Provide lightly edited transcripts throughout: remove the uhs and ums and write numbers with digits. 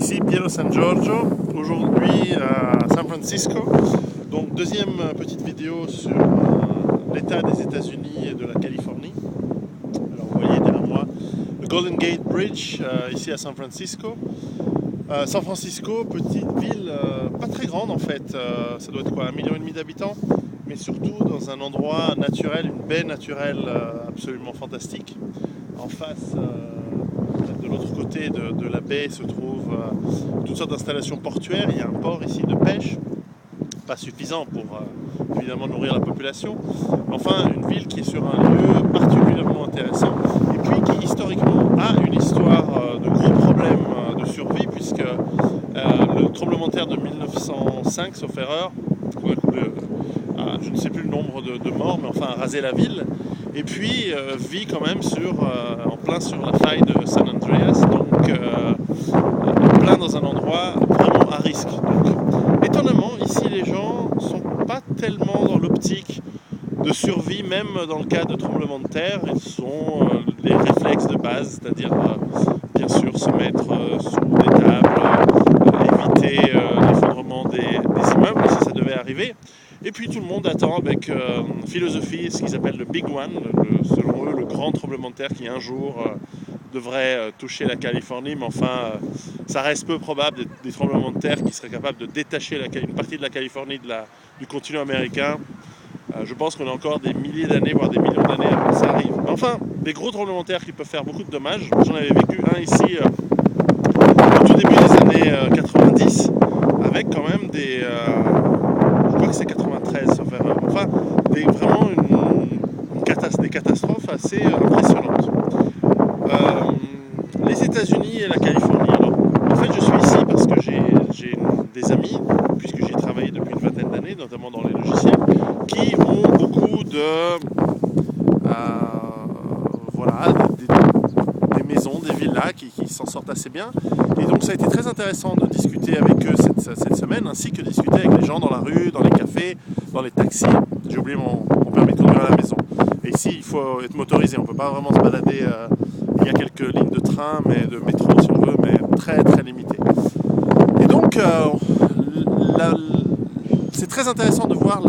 Ici Piero San Giorgio, aujourd'hui à San Francisco. Donc deuxième petite vidéo sur l'état des États-Unis et de la Californie. Alors vous voyez derrière moi le Golden Gate Bridge ici à San Francisco. San Francisco, petite ville pas très grande en fait, ça doit être quoi, 1,5 million d'habitants, mais surtout dans un endroit naturel, une baie naturelle absolument fantastique. En face, de l'autre côté de la baie se trouvent toutes sortes d'installations portuaires. Il y a un port ici de pêche, pas suffisant pour évidemment nourrir la population. Enfin, une ville qui est sur un lieu particulièrement intéressant et puis qui historiquement a une histoire de gros problèmes de survie, puisque le tremblement de terre de 1905, sauf erreur, je ne sais plus le nombre de morts, mais enfin a rasé la ville. Et puis vit quand même en plein sur la faille de San Andreas, donc plein dans un endroit vraiment à risque. Donc, étonnamment, ici les gens ne sont pas tellement dans l'optique de survie, même dans le cas de tremblement de terre. Ils sont les réflexes de base, c'est-à-dire bien sûr se mettre sous des tables, éviter l'effondrement des immeubles si ça devait arriver. Et puis tout le monde attend avec philosophie ce qu'ils appellent le Big One, selon eux le grand tremblement de terre qui un jour devrait toucher la Californie, mais enfin ça reste peu probable des tremblements de terre qui seraient capables de détacher une partie de la Californie du continent américain. Je pense qu'on a encore des milliers d'années, voire des millions d'années avant que ça arrive. Mais enfin, des gros tremblements de terre qui peuvent faire beaucoup de dommages. J'en avais vécu un ici au tout début des années 90, avec quand même je crois que c'est 93 sauf erreur. Enfin, vraiment des catastrophes assez impressionnantes. Les États-Unis et la Californie. Alors, en fait, je suis ici parce que j'ai des amis, puisque j'y ai travaillé depuis une vingtaine d'années, notamment dans les logiciels, qui ont beaucoup de des maisons, des villas qui s'en sortent assez bien. Et donc ça a été très intéressant de discuter avec eux cette semaine, ainsi que discuter avec les gens dans la rue, dans les cafés, dans les taxis. J'ai oublié mon permis de conduire à la maison. Et ici, il faut être motorisé, on ne peut pas vraiment se balader. Il y a quelques lignes de train, mais de métro si on veut, mais très très limité. Et donc, c'est très intéressant de voir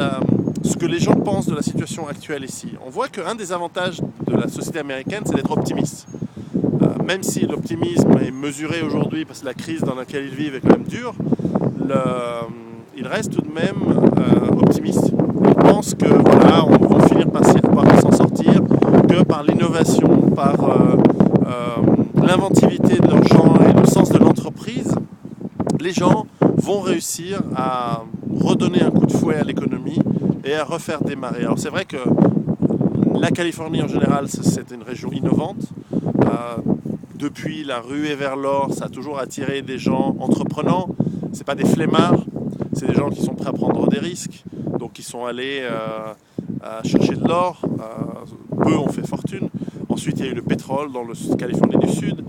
ce que les gens pensent de la situation actuelle ici. On voit qu'un des avantages de la société américaine, c'est d'être optimiste. Même si l'optimisme est mesuré aujourd'hui, parce que la crise dans laquelle ils vivent est quand même dure, ils restent tout de même optimistes. Ils pensent que voilà, on va finir par s'en sortir, que par l'innovation, par l'inventivité de leurs gens et le sens de l'entreprise, les gens vont réussir à redonner un coup de fouet à l'économie et à refaire démarrer. Alors c'est vrai que la Californie en général, c'est une région innovante. Depuis la ruée vers l'or, ça a toujours attiré des gens entreprenants. C'est pas des flemmards, c'est des gens qui sont prêts à prendre des risques, donc qui sont allés à chercher de l'or. Peu ont fait fortune. Ensuite, il y a eu le pétrole dans la Californie du Sud,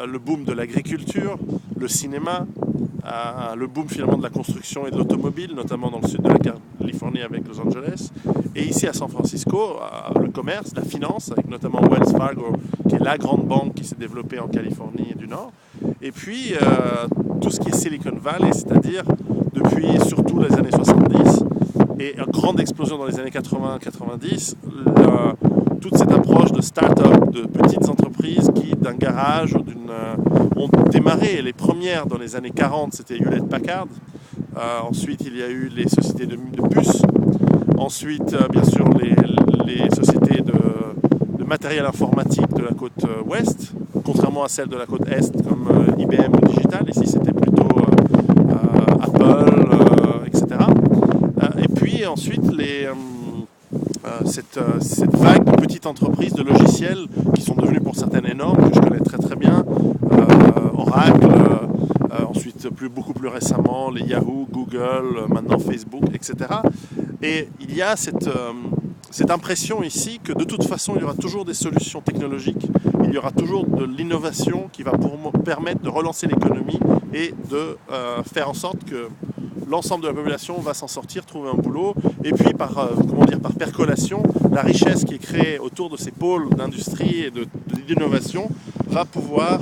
le boom de l'agriculture, le cinéma, le boom finalement de la construction et de l'automobile, notamment dans le sud de la Californie avec Los Angeles. Et ici à San Francisco, le commerce, la finance, avec notamment Wells Fargo, qui est la grande banque qui s'est développée en Californie du Nord. Et puis tout ce qui est Silicon Valley, c'est-à-dire depuis surtout les années 70 et une grande explosion dans les années 80-90, toute cette approche de start-up, de petites entreprises qui, d'un garage, ont démarré. Les premières dans les années 40, c'était Hewlett Packard. Ensuite, il y a eu les sociétés de puces. Ensuite, bien sûr, les sociétés de matériel informatique de la côte ouest, contrairement à celles de la côte est, comme IBM ou Digital. Ici, c'était plutôt Apple, etc. Et puis ensuite, cette vague de petites entreprises de logiciels qui sont devenues pour certaines énormes, que je connais très très bien, Oracle, ensuite beaucoup plus récemment les Yahoo, Google, maintenant Facebook, etc. Et il y a cette impression ici que de toute façon il y aura toujours des solutions technologiques, il y aura toujours de l'innovation qui va permettre de relancer l'économie et de faire en sorte que l'ensemble de la population va s'en sortir, trouver un boulot, et puis par percolation, la richesse qui est créée autour de ces pôles d'industrie et d'innovation va pouvoir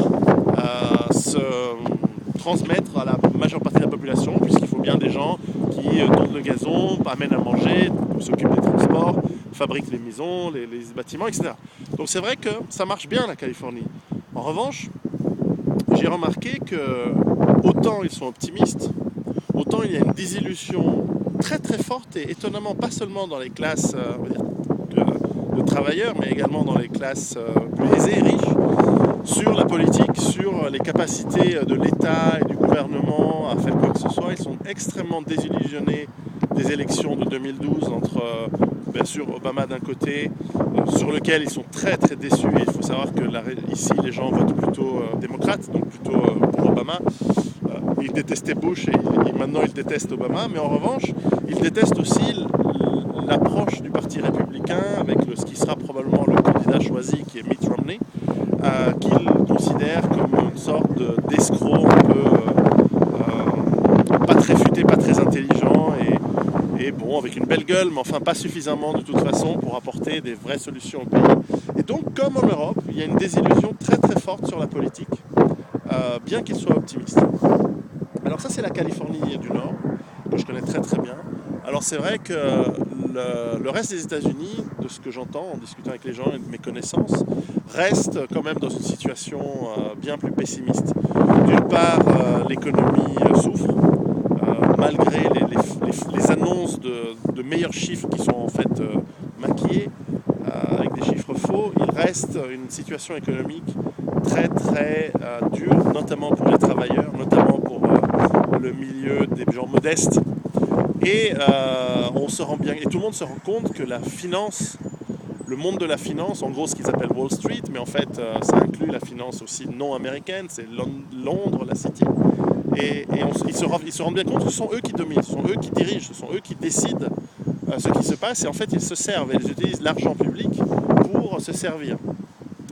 transmettre à la majeure partie de la population, puisqu'il faut bien des gens qui tondent le gazon, amènent à manger, s'occupent des transports, fabriquent les maisons, les bâtiments, etc. Donc c'est vrai que ça marche bien la Californie. En revanche, j'ai remarqué que autant ils sont optimistes, autant il y a une désillusion très très forte et étonnamment pas seulement dans les classes on va dire, de travailleurs, mais également dans les classes plus aisées et riches, sur la politique, sur les capacités de l'État et du gouvernement à faire quoi que ce soit. Ils sont extrêmement désillusionnés des élections de 2012 entre, bien sûr, Obama d'un côté, sur lequel ils sont très très déçus. Et il faut savoir que ici, les gens votent plutôt démocrates, donc plutôt pour Obama. Ils détestaient Bush et maintenant ils détestent Obama, mais en revanche, ils détestent aussi l'approche du Parti républicain avec ce qui sera probablement le candidat choisi, qui est Mitt Romney, qu'ils considèrent comme une sorte d'escroc un peu pas très futé, pas très intelligent et bon, avec une belle gueule, mais enfin pas suffisamment de toute façon pour apporter des vraies solutions au pays. Et donc, comme en Europe, il y a une désillusion très très forte sur la politique, bien qu'il soit optimiste. Alors ça, c'est la Californie du Nord, que je connais très très bien. Alors c'est vrai que le reste des États-Unis, de ce que j'entends en discutant avec les gens et de mes connaissances, reste quand même dans une situation bien plus pessimiste. D'une part, l'économie souffre, malgré les annonces de meilleurs chiffres qui sont en fait maquillés, avec des chiffres faux, il reste une situation économique très très dure, notamment pour les travailleurs, notamment pour le milieu des gens modestes. Et on se rend bien, et tout le monde se rend compte que la finance, le monde de la finance, en gros ce qu'ils appellent Wall Street, mais en fait ça inclut la finance aussi non américaine, c'est Londres, la City. Et ils se rendent bien compte que ce sont eux qui dominent, ce sont eux qui dirigent, ce sont eux qui décident ce qui se passe. Et en fait ils se servent, et ils utilisent l'argent public pour se servir.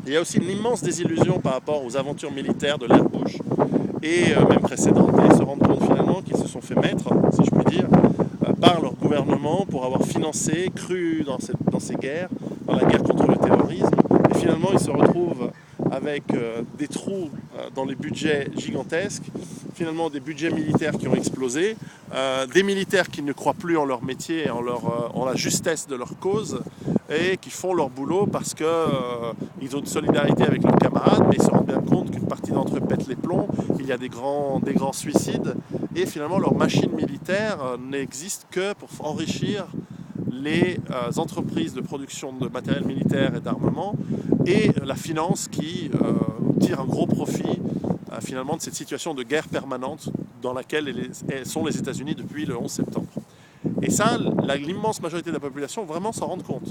Il y a aussi une immense désillusion par rapport aux aventures militaires de l'ère Bush et même précédentes. Et ils se rendent compte finalement qu'ils se sont fait mettre, si je puis dire, par leur gouvernement pour avoir financé, cru dans ces guerres, dans la guerre contre le terrorisme. Et finalement, ils se retrouvent avec des trous dans les budgets gigantesques, finalement des budgets militaires qui ont explosé, des militaires qui ne croient plus en leur métier, en la justesse de leur cause, et qui font leur boulot parce qu'ils ont une solidarité avec leurs camarades, mais ils se rendent bien compte qu'une partie d'entre eux pète les plombs, il y a des grands suicides, et finalement leur machine militaire n'existe que pour enrichir les entreprises de production de matériel militaire et d'armement, et la finance qui tire un gros profit finalement de cette situation de guerre permanente dans laquelle sont les États-Unis depuis le 11 septembre. Et ça, l'immense majorité de la population vraiment s'en rend compte.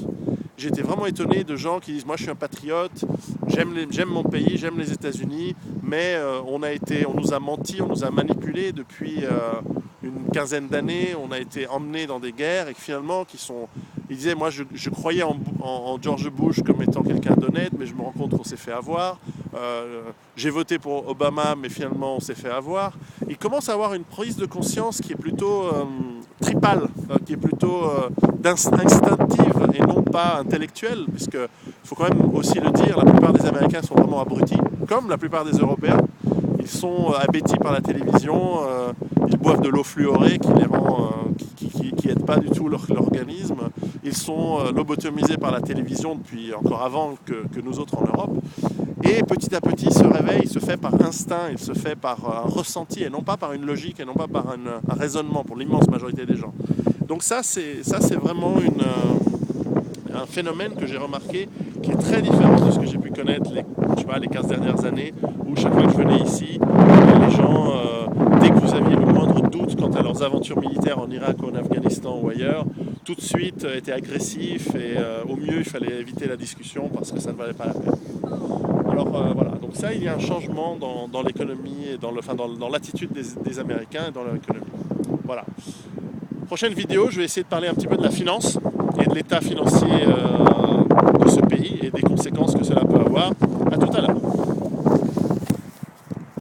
J'ai été vraiment étonné de gens qui disent « moi je suis un patriote, j'aime mon pays, j'aime les États-Unis, mais on nous a menti, on nous a manipulés depuis une quinzaine d'années, on a été emmenés dans des guerres et finalement ils disaient moi je croyais en George Bush comme étant quelqu'un d'honnête, mais je me rends compte qu'on s'est fait avoir. J'ai voté pour Obama, mais finalement on s'est fait avoir. » Ils commencent à avoir une prise de conscience qui est plutôt tripale, qui est plutôt instinctive et non pas intellectuelle, puisque il faut quand même aussi le dire, la plupart des Américains sont vraiment abrutis, comme la plupart des Européens. Ils sont abêtis par la télévision, ils boivent de l'eau fluorée qui les rend, qui aide pas du tout l'organisme. Ils sont lobotomisés par la télévision depuis encore avant que nous autres en Europe. Et petit à petit, ce réveil se fait par instinct, il se fait par un ressenti et non pas par une logique et non pas par un raisonnement pour l'immense majorité des gens. Donc ça c'est vraiment un phénomène que j'ai remarqué qui est très différent de ce que j'ai pu connaître les 15 dernières années, où chaque fois que je venais ici, les gens, dès que vous aviez le moindre doute quant à leurs aventures militaires en Irak ou en Afghanistan ou ailleurs, tout de suite étaient agressifs et au mieux il fallait éviter la discussion parce que ça ne valait pas la peine. Alors voilà, donc ça il y a un changement dans l'économie et dans l'attitude des Américains et dans leur économie. Voilà. Prochaine vidéo, je vais essayer de parler un petit peu de la finance et de l'état financier de ce pays et des conséquences que cela peut avoir. À tout à l'heure.